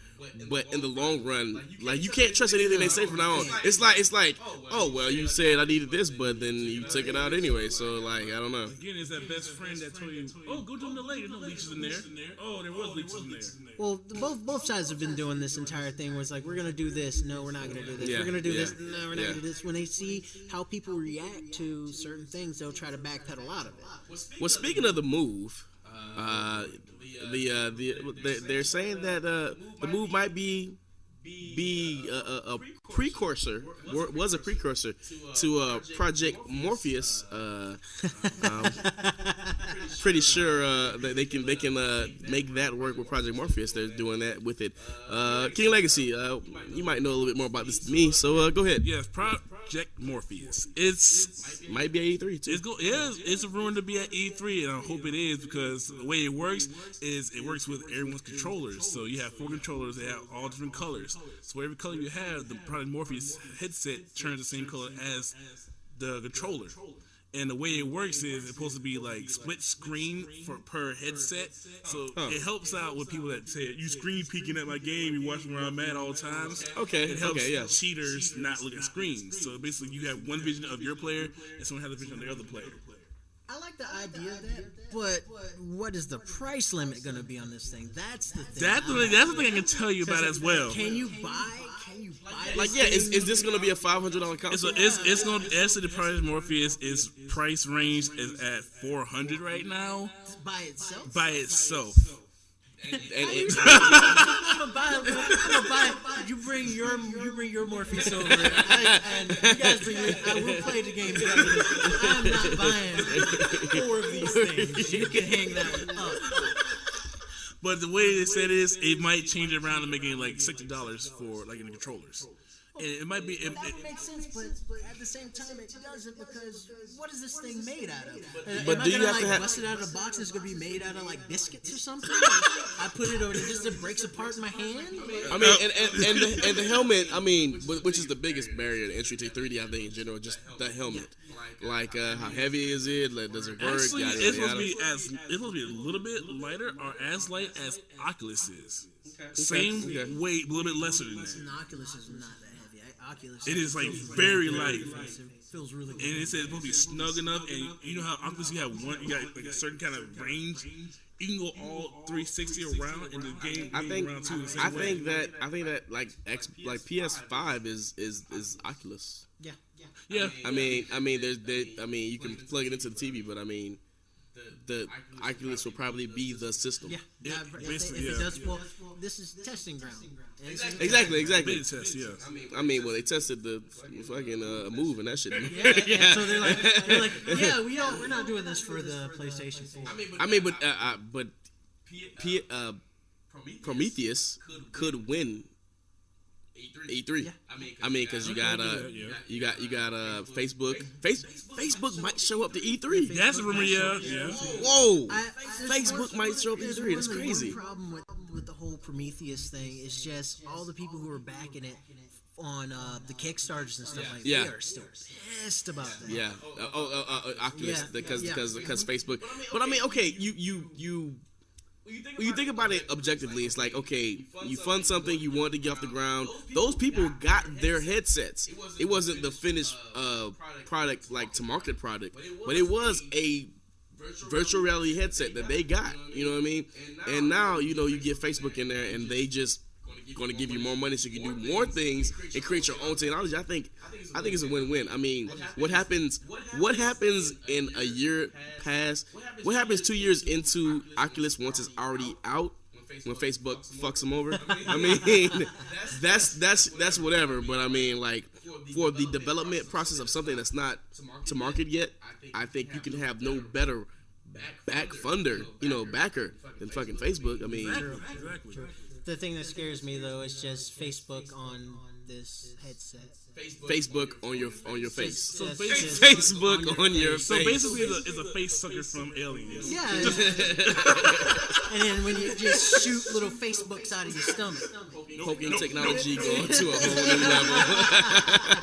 Speaker 1: but in the long run, like you can't trust anything they say from now on. It's like, oh well, you said I needed this, but then you took it out anyway. So like, I don't know.
Speaker 2: Again, it's that best friend that told you, oh, go do the later. No leeches in there. Oh, there was leeches in there.
Speaker 3: Well, both sides have been doing this entire thing where it's like, we're gonna do this. No, we're not gonna do this.
Speaker 1: Yeah,
Speaker 3: we're gonna do this. No, we're not gonna do this. When they see how people react to certain things, they'll try to backpedal out of it.
Speaker 1: Well, speaking of the Move. They're saying that the Move might be a precursor, was a precursor to Project Morpheus. Pretty sure that they can make that work with Project Morpheus. They're doing that with it. King Legacy, you might know a little bit more about this than me, so go ahead.
Speaker 2: Yes, Project Morpheus. It's
Speaker 1: Might be at E3 too.
Speaker 2: it's a rumor to be at E3, and I hope it is because the way it works is it works with everyone's controllers. So you have 4 controllers, they have all different colors. So every color you have, the Project Morpheus headset turns the same color as the controller. And the way it works is it's supposed to be like split screen per headset. So it helps out with people that say, you screen peeking at my game, you watching where I'm at all times.
Speaker 1: Okay,
Speaker 2: It helps
Speaker 1: okay, yeah.
Speaker 2: cheaters not look at screens. So basically you have one vision of your player and someone has a vision of the other player.
Speaker 3: I like the idea of that, but what is the price limit going to be on this thing? That's the thing.
Speaker 2: That's the thing I can tell you about as well.
Speaker 3: Can you buy
Speaker 1: Like,
Speaker 3: this
Speaker 1: yeah,
Speaker 3: thing?
Speaker 1: is this gonna be a $500 console?
Speaker 2: It's gonna actually the Project Morpheus is price range is at $400 right now
Speaker 3: by itself?
Speaker 2: by itself.
Speaker 1: And
Speaker 3: I'm gonna buy. You bring your Morpheus over, and you guys bring your. I will play the game. I'm not buying 4 of these things. You can hang that up.
Speaker 2: But the way they said it might change it around and make it like $60 for like in the controllers. And it might be.
Speaker 3: That would make sense, but at the same time, it doesn't because what is this thing made out of?
Speaker 1: But
Speaker 3: Am
Speaker 1: do
Speaker 3: I
Speaker 1: you
Speaker 3: gonna
Speaker 1: have to
Speaker 3: like
Speaker 1: have-
Speaker 3: bust it out of the box? It's gonna be made out of like biscuits or something. I put it over, it breaks apart in my hand.
Speaker 1: I mean, and the helmet. I mean, which is the biggest barrier to entry to 3D? I think in general, just the helmet. Like, how heavy is it? Like, does it work?
Speaker 2: Actually,
Speaker 1: Yada,
Speaker 2: it's
Speaker 1: yada,
Speaker 2: supposed to be a little bit lighter or as light as Oculus is. Same weight, a little bit lesser than that.
Speaker 3: An Oculus is not that heavy. Oculus.
Speaker 2: It is like very light.
Speaker 3: It feels really good.
Speaker 2: And it says it's supposed to be snug enough, and you know how Oculus you got like a certain kind of range. You can go all 360 around, and the game
Speaker 1: I think
Speaker 2: around too. The same
Speaker 1: I
Speaker 2: way.
Speaker 1: think that like PS5 is Oculus.
Speaker 2: Yeah.
Speaker 1: I mean, you can plug it into the TV, but I mean, the Oculus will probably be the system.
Speaker 3: Yeah.
Speaker 2: basically,
Speaker 3: If
Speaker 2: yeah.
Speaker 3: it does, well, this is testing ground.
Speaker 1: Exactly.
Speaker 2: Beta test, yeah.
Speaker 1: I mean, well, they tested the fucking Move and that shit.
Speaker 3: Yeah. So they're like, yeah, we're not doing this for the PlayStation 4.
Speaker 1: I mean, but Prometheus could win E3. I mean, because you got Facebook. Facebook might show up to E3.
Speaker 2: That's a rumor, yeah.
Speaker 1: Whoa!
Speaker 3: There's
Speaker 1: Facebook might show up to E3. That's crazy.
Speaker 3: One problem with the whole Prometheus thing is just all the people who are backing it on the Kickstarters and stuff like that.
Speaker 1: Yeah.
Speaker 3: They are still pissed about that.
Speaker 1: Yeah. Oculus
Speaker 3: Yeah.
Speaker 1: because
Speaker 3: Yeah.
Speaker 1: Facebook. But I mean, okay, you. When you think about it objectively, it's like, okay, you fund something, you want to get off the ground. Those people got their headsets. It wasn't the finished product, like to market product, but it was a virtual reality headset that they got. You know what I mean? And now, you get Facebook in there, and they just going to give you more money so you can do more things and create your own technology. I think it's a win-win. I mean, what happens in a year past? What happens 2 years into Oculus once it's already out? When Facebook fucks them over? I mean, that's whatever. But I mean, like, for the development process of something that's not to market yet, I think you can have no better backer than fucking Facebook. I mean,
Speaker 2: Exactly.
Speaker 3: The thing that scares me though is just Facebook on this headset.
Speaker 1: Facebook on your face.
Speaker 2: So
Speaker 3: Just-
Speaker 2: basically-
Speaker 3: just
Speaker 1: Facebook on your
Speaker 2: So
Speaker 1: face.
Speaker 2: basically, it's a face sucker from Aliens.
Speaker 3: Yeah. And then when you just shoot little Facebooks out of your stomach.
Speaker 1: Poking technology going to a whole new level.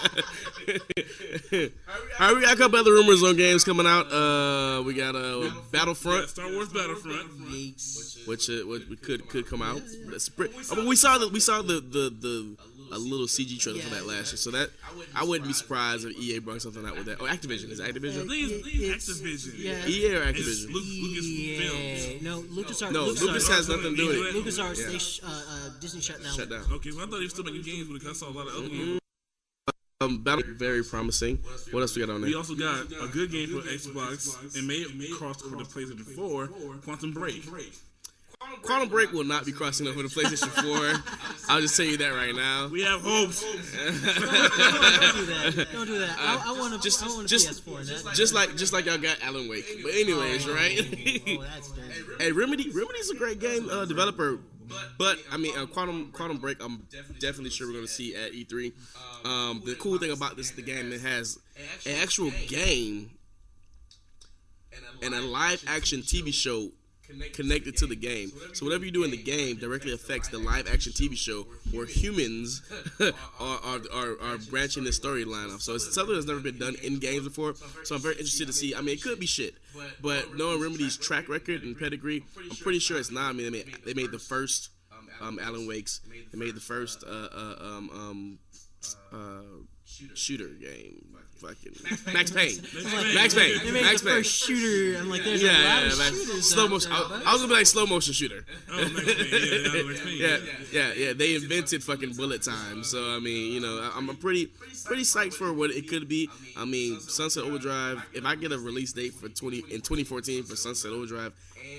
Speaker 1: All right, we got a couple other rumors on games coming out. We got
Speaker 2: Yeah,
Speaker 1: Battlefront,
Speaker 2: Star Wars Battlefront.
Speaker 3: Yikes.
Speaker 1: which could come out. We saw a little CG trailer for that last year, so that I wouldn't be surprised if EA brought something out with that. Oh, Activision, is it Activision?
Speaker 2: Please, Activision.
Speaker 3: Yeah.
Speaker 1: EA or
Speaker 2: It's
Speaker 1: Activision?
Speaker 2: Lucasfilms.
Speaker 3: No, LucasArts.
Speaker 1: No, Lucas has nothing to do with it.
Speaker 3: LucasArts.
Speaker 1: Yeah.
Speaker 3: Disney shut down.
Speaker 1: Shut down.
Speaker 2: Okay, well, I thought they were still making games with it 'cause I saw a lot of other ones.
Speaker 1: Battle very promising. What else we got on
Speaker 2: We
Speaker 1: there?
Speaker 2: also got a good game for Xbox and may cross over to PlayStation 4, Quantum Break.
Speaker 1: Quantum Break will not be crossing over to PlayStation 4. I'll just tell you that right now.
Speaker 2: We have hopes.
Speaker 3: Don't do that. Don't do that. I want to.
Speaker 1: just-
Speaker 3: I want a
Speaker 1: just-
Speaker 3: PS4. And that,
Speaker 1: Just like y'all got Alan Wake. But anyways, right?
Speaker 3: Oh, that's dirty.
Speaker 1: Hey, Remedy's a great game developer. But I mean, Quantum Break, I'm definitely sure we're gonna see at E3. The cool thing about the game, it has an actual game and a live action TV show connected to the game. So whatever you do in the game directly affects the live action TV show, where humans are branching this storyline off. So it's something that's never been done in games before. So I'm very interested to see. I mean, it could be shit, but knowing Remedy's track record and pedigree, I'm pretty sure it's not. I mean, they made the first Alan Wake's. They made the first shooter game. Fucking Max Payne. Max Payne.
Speaker 3: They made the first shooter. I'm like, there's a lot of shooters.
Speaker 1: Slow motion. I was gonna be like slow motion shooter.
Speaker 2: Oh, Max Payne. Max Payne.
Speaker 1: Yeah. They invented fucking bullet time. So I mean, you know, I'm pretty psyched for what it could be. I mean, Sunset Overdrive. If I get a release date for 2014 for Sunset Overdrive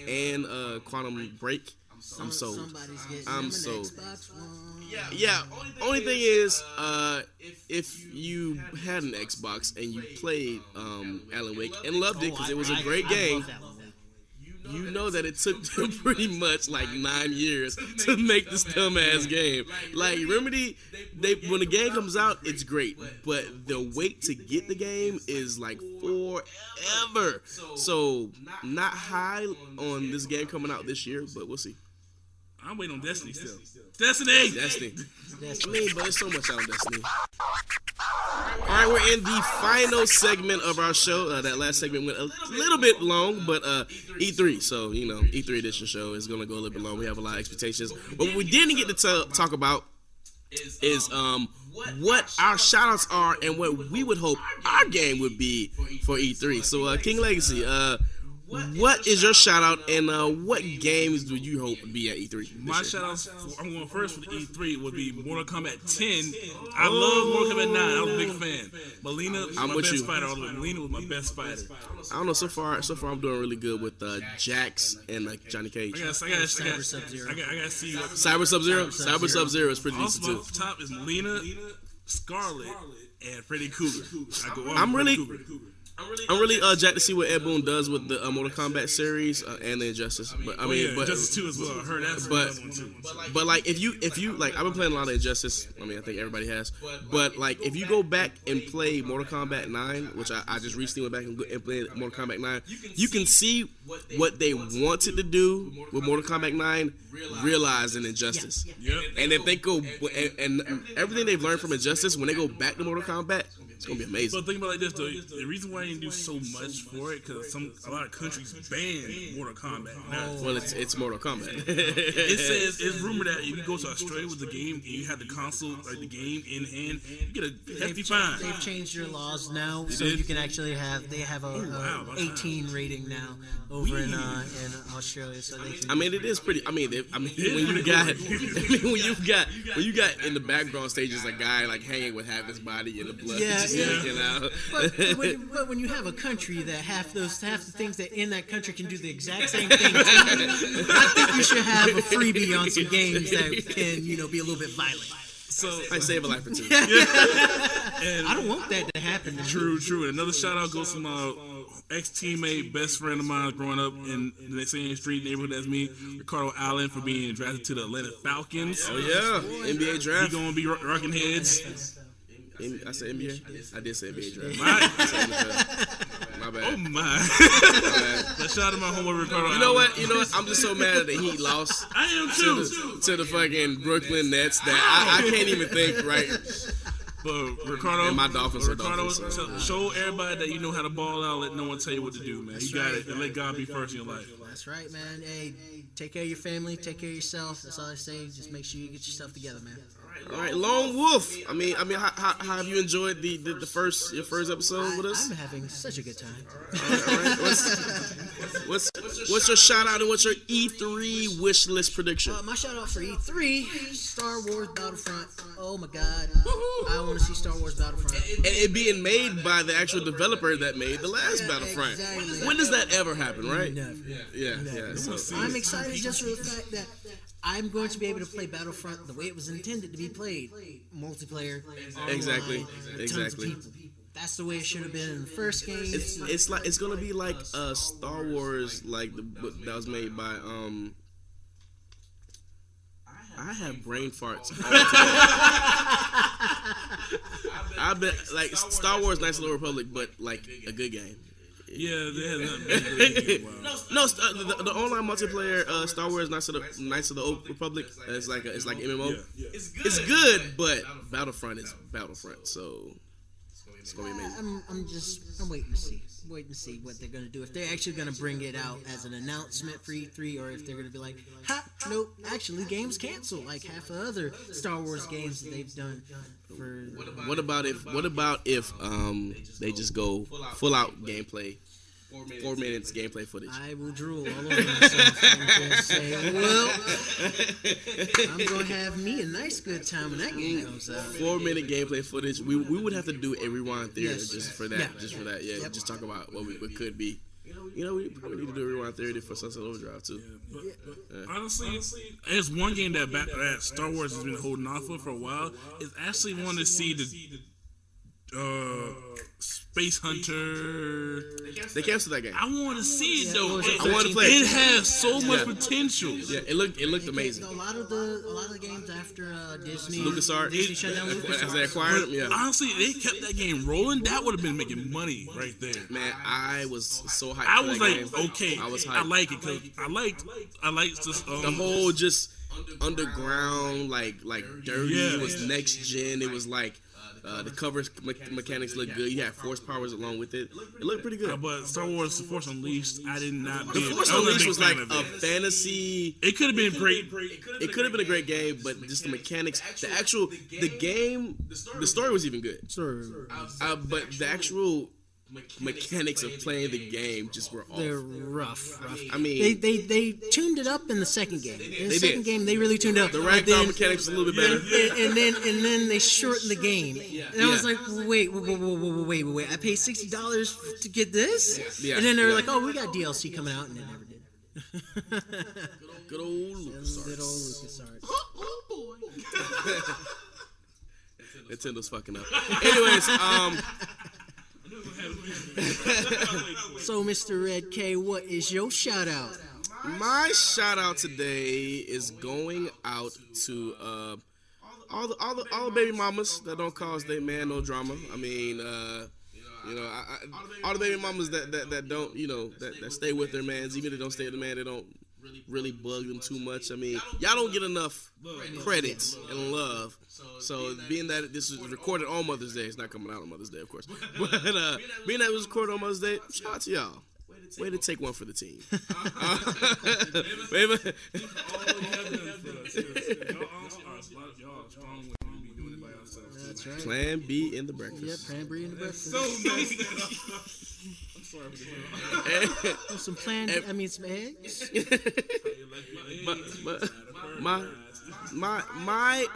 Speaker 1: and Quantum Break, I'm sold.
Speaker 3: Somebody's getting
Speaker 1: I'm
Speaker 3: an
Speaker 1: sold.
Speaker 3: Xbox One.
Speaker 1: Yeah. Only thing is, if you had an Xbox and you played Alan Wake and loved it because it was a great game, you know that it took them pretty much like 9 years to make this dumbass game. Like Remedy, when the game comes out, it's great, but the wait to get the game is like forever. So not high on this game coming out this year, but we'll see.
Speaker 2: I'm waiting on Destiny still. Destiny.
Speaker 1: I mean, but there's so much out on Destiny. All right, we're in the final segment of our show. That last segment went a little bit long, but E3. So, you know, E3 edition show is going to go a little bit long. We have a lot of expectations. But what we didn't get to talk about is what our shout-outs are and what we would hope our game would be for E3. So, King Legacy, what is your shout out and what games do you hope to be at E3?
Speaker 2: My shout outs, I'm going first for the E3, would be Mortal Kombat 10. I love Mortal Kombat 9. I was a big fan. Melina was my best fighter all the way. Melina was my best fighter.
Speaker 1: I don't know, so far I'm doing really good with Jax and Johnny Cage.
Speaker 2: I gotta see what
Speaker 1: Cyber Sub-Zero? Cyber Sub-Zero is pretty decent too.
Speaker 2: Also, top is Melina, Scarlet, and Freddy Krueger.
Speaker 1: I'm really jacked to see what Ed Boon does with the Mortal Kombat series and the Injustice. But I mean, but
Speaker 2: Injustice 2 as well. I heard that's one too.
Speaker 1: But like if you like, I've been playing a lot of Injustice. I mean, I think everybody has. But like, if you go back and play Mortal Kombat 9, which I just recently went back and played Mortal Kombat 9, you can see what they wanted to do with Mortal Kombat 9 realized in Injustice.
Speaker 2: Yep.
Speaker 1: And if they go and everything they've learned from Injustice, when they go back to Mortal Kombat, it's gonna be amazing.
Speaker 2: But think about it like this though, the reason why I didn't do so much for it because a lot of countries ban Mortal Kombat.
Speaker 1: Well, it's Mortal Kombat.
Speaker 2: It says it's rumored that if you go to Australia with the game and you have the console, like the game in hand, you get a hefty fine.
Speaker 3: They've changed their laws now, so you can actually have. They have a 18 rating now over in Australia, so they can.
Speaker 1: I mean, it is pretty. I mean, when you got in the background stages a guy like hanging with half his body in the blood.
Speaker 3: Yeah.
Speaker 1: You know.
Speaker 3: But when you have a country that half the things that in that country can do the exact same thing, I think you should have a freebie on some games that can, be a little bit violent.
Speaker 2: So
Speaker 1: I save a life or two.
Speaker 2: And
Speaker 3: I don't want that to happen.
Speaker 2: True. And another shout out goes to my ex-teammate, best friend of mine growing up in the same street neighborhood as me, Ricardo Allen, for being drafted to the Atlanta Falcons.
Speaker 1: Oh yeah, NBA draft.
Speaker 2: He gonna be rocking heads.
Speaker 1: I said NBA. I did say NBA draft. My bad.
Speaker 2: Oh my! Let's shout out to my homeboy Ricardo.
Speaker 1: You know what? I'm just so mad that the Heat lost.
Speaker 2: I am too.
Speaker 1: To the fucking Brooklyn Nets that I can't even think right.
Speaker 2: But Ricardo,
Speaker 1: and my Dolphins are
Speaker 2: Ricardo,
Speaker 1: Dolphins.
Speaker 2: show everybody that you know how to ball out. Let no one tell you what to do, man. You got it. And let God be first in your life.
Speaker 3: That's right, man. Hey, take care of your family. Take care of yourself. That's all I say. Just make sure you get yourself together, man.
Speaker 1: All right, Lone Wolf. I mean, how have you enjoyed your first episode with us?
Speaker 3: I'm having such a good time.
Speaker 1: All right. What's your shout out and what's your E3 wish list prediction?
Speaker 3: My shout out for E3, Star Wars Battlefront. Oh my God, I want to see Star Wars Battlefront.
Speaker 1: And it being made by the actual developer that made the last Battlefront.
Speaker 3: Exactly.
Speaker 1: When does that ever happen, right?
Speaker 3: Never.
Speaker 1: Yeah. So,
Speaker 3: I'm excited just for the fact that I'm going to be able to play Battlefront the way it was intended to be played, multiplayer.
Speaker 1: Exactly.
Speaker 3: Online, tons of people. That's the way it should have been in the first game.
Speaker 1: It's gonna be like Star Wars, like that was made by I have brain farts all the time. I bet like Star Wars Knights of the Old Republic, but like a good game.
Speaker 2: Yeah, they had nothing been wow.
Speaker 1: No, the online multiplayer Star Wars Knights of the Old Republic is like it's like MMO.
Speaker 2: Yeah.
Speaker 1: It's good, but Battlefront is Battlefront, so it's gonna be amazing.
Speaker 3: I'm waiting to see. Waiting to see what they're gonna do. If they're actually gonna bring it out as an announcement for E3, or if they're gonna be like, "Ha, nope, actually, game's canceled." Like half the other Star Wars games that they've done. For
Speaker 1: What about if they just go full out gameplay, 4 minutes gameplay footage?
Speaker 3: I will drool all over myself and just say, "Well, I'm gonna have me a nice good time when that game comes out."
Speaker 1: 4 minute gameplay footage. We would have to do a rewind theory
Speaker 3: Yes.
Speaker 1: just for that.
Speaker 3: Yeah.
Speaker 1: Just for that. Yeah.
Speaker 3: Yep.
Speaker 1: Just talk about what could be. You know, we probably need to do a rewind theory for Sunset Overdrive too.
Speaker 2: But honestly, there's one game that Star Wars has been holding off for a while. Is actually want to see the Space Hunter.
Speaker 1: They canceled that game.
Speaker 2: I want to see it though.
Speaker 3: I
Speaker 1: wanna play it.
Speaker 2: It has so much
Speaker 1: Yeah.
Speaker 2: potential.
Speaker 1: Yeah, it looked amazing.
Speaker 3: A lot of the games after Disney
Speaker 1: LucasArts.
Speaker 3: Disney shut down LucasArts.
Speaker 1: As they acquired them, yeah.
Speaker 2: Honestly, they kept that game rolling. That would have been making money right there.
Speaker 1: Man, I was so hyped.
Speaker 2: I
Speaker 1: for
Speaker 2: was
Speaker 1: that
Speaker 2: like,
Speaker 1: game.
Speaker 2: okay,
Speaker 1: I was hyped.
Speaker 2: I like it because I liked this.
Speaker 1: The whole just underground, like dirty.
Speaker 2: Yeah.
Speaker 1: It was next gen. It was like the cover mechanics looked good. You had Force powers along with it. It looked pretty good.
Speaker 2: But Star Wars: The Force Unleashed, I did not.
Speaker 1: The Force
Speaker 2: I wasn't a
Speaker 1: Unleashed
Speaker 2: big
Speaker 1: was
Speaker 2: fan
Speaker 1: like
Speaker 2: of
Speaker 1: a
Speaker 2: it.
Speaker 1: fantasy.
Speaker 2: It could have been great.
Speaker 1: It could have been a great game, but just the mechanics, the game, the story was even good. But the actual mechanics of playing the game just were off.
Speaker 3: They're rough.
Speaker 1: I mean,
Speaker 3: They tuned it up in the second game. In the
Speaker 1: They
Speaker 3: second
Speaker 1: did.
Speaker 3: game, they really tuned it up.
Speaker 1: the
Speaker 3: But
Speaker 1: ragdoll mechanics was a little bit better.
Speaker 3: and then they shortened the game. And I was
Speaker 1: Yeah.
Speaker 3: like, wait. I paid $60 to get this?
Speaker 1: Yeah.
Speaker 3: And then they were
Speaker 1: Yeah.
Speaker 3: like, oh, we got DLC coming out, and they never did.
Speaker 1: Good old LucasArts.
Speaker 3: Good old LucasArts.
Speaker 1: Nintendo's fucking up. Anyways,
Speaker 3: So, Mr. Red K, what is your shout out?
Speaker 1: my shout out today is going out to all the baby mamas that don't cause their man no drama. I mean, all the baby mamas that don't, that stay with their mans, even if they don't stay with the man, they don't really bug them too much. I mean, y'all don't get enough credit and love. So being that this is recorded on Mother's Day, it's not coming out on Mother's Day, of course. But being that it was recorded on Mother's Day, shout out to y'all. Way to take one for the team.
Speaker 3: That's right.
Speaker 1: Plan B in the
Speaker 3: Yep,
Speaker 1: breakfast.
Speaker 3: cranberry in the breakfast.
Speaker 2: Sorry.
Speaker 3: Some some eggs.
Speaker 1: but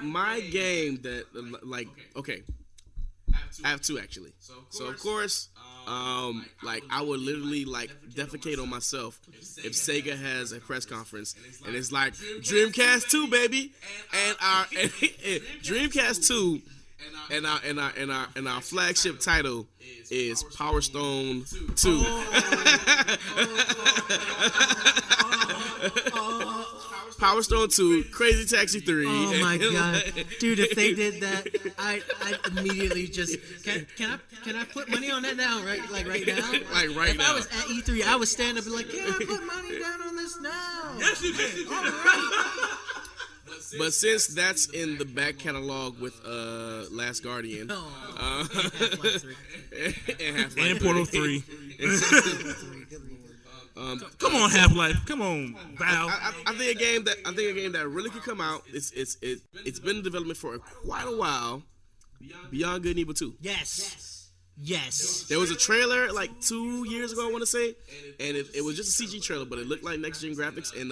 Speaker 1: my game that okay, I have two actually. So of course, like I would literally like defecate on myself if Sega has a press conference and it's like Dreamcast 2, baby, and our Dreamcast 2. And our flagship title is Power Stone 2. Power Stone 2, Crazy Taxi 3.
Speaker 3: Oh my god, dude! If they did that, I immediately just can I put money on that now? Right now.
Speaker 1: Like right
Speaker 3: If
Speaker 1: now.
Speaker 3: I was at E3, I would stand up and be like, can I put money down on this now?
Speaker 2: Yes, you can.
Speaker 3: All right.
Speaker 1: But since that's in the back catalog with Last Guardian
Speaker 3: Oh, Half-Life 3.
Speaker 1: and Half-Life
Speaker 2: And Portal 3.
Speaker 3: Good lord.
Speaker 2: Come on, Half-Life. Come on, Valve.
Speaker 1: I think a game that really could come out. It's been in development for quite a while. Beyond Good and Evil 2.
Speaker 3: Yes.
Speaker 1: There was a trailer like 2 years ago, I want to say, and it was just a CG trailer, but it looked like next gen graphics. And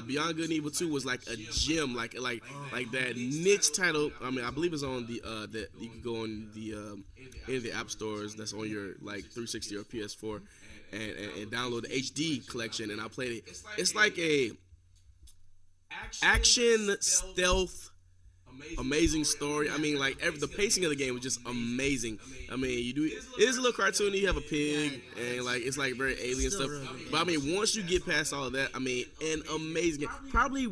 Speaker 1: Beyond Good and Evil 2 was like a gem, like that niche title. I mean, I believe it's on the that you can go on the any of the app stores that's on your like 360 or PS4 and download the HD collection. And I played it. It's like a action stealth amazing story. I mean, like the pacing of the game was just amazing. I mean, it is a little cartoony. You have a pig and like it's like very alien stuff. But I mean, once you get past all of that, I mean, an amazing game. Probably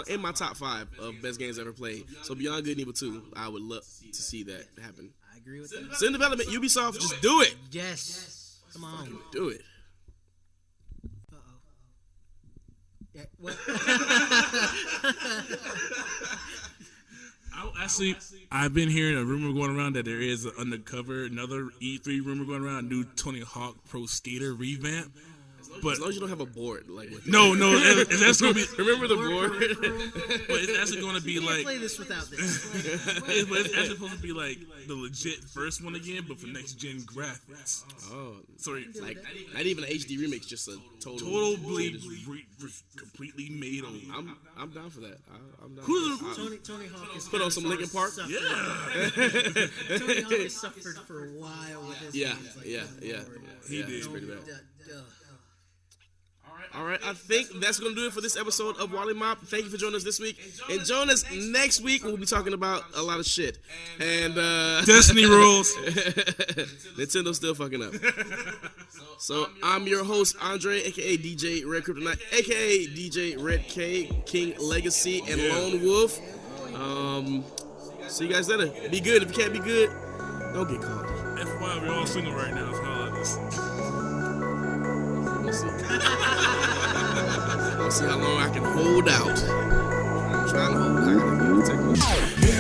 Speaker 1: in my top 5 of best games ever played. So Beyond Good and Evil 2, I would love to see that happen.
Speaker 3: I agree with that.
Speaker 1: It's in development. Ubisoft, just do it.
Speaker 3: Yes. Come on.
Speaker 1: Do it.
Speaker 3: Yeah, what?
Speaker 2: I've been hearing a rumor going around that there is another E3 rumor going around, a new Tony Hawk Pro Skater revamp. But
Speaker 1: as long as you don't have a board, like
Speaker 2: no, that's gonna be.
Speaker 1: Remember the board?
Speaker 2: But it's actually gonna be like.
Speaker 3: Play this without this.
Speaker 2: But it's actually supposed to be like the legit first one again, but for next gen graphics.
Speaker 1: Oh,
Speaker 2: sorry,
Speaker 1: like not even an HD remix, just a
Speaker 2: totally completely made over.
Speaker 1: I'm down for that. I'm down.
Speaker 3: Tony Hawk is
Speaker 1: put on some Linkin Park.
Speaker 2: Yeah.
Speaker 3: Tony Hawk has suffered for a while with his games.
Speaker 1: Yeah.
Speaker 2: He did.
Speaker 1: It's pretty bad. All right, I think that's going to do it for this episode of Wollie Mopped. Thank you for joining us this week. And join us next week. We'll be talking about a lot of shit. And
Speaker 2: Destiny rules.
Speaker 1: Nintendo's still fucking up. So I'm your host, Andre, a.k.a. DJ Red Kryptonite, a.k.a. DJ Red K, King Legacy, and Lone Wolf. See you guys later. Be good. If you can't be good, don't get caught.
Speaker 2: FYI, we're all single right now. So how this?
Speaker 1: We'll see how long I can hold out. I'm trying to hold out. I gotta take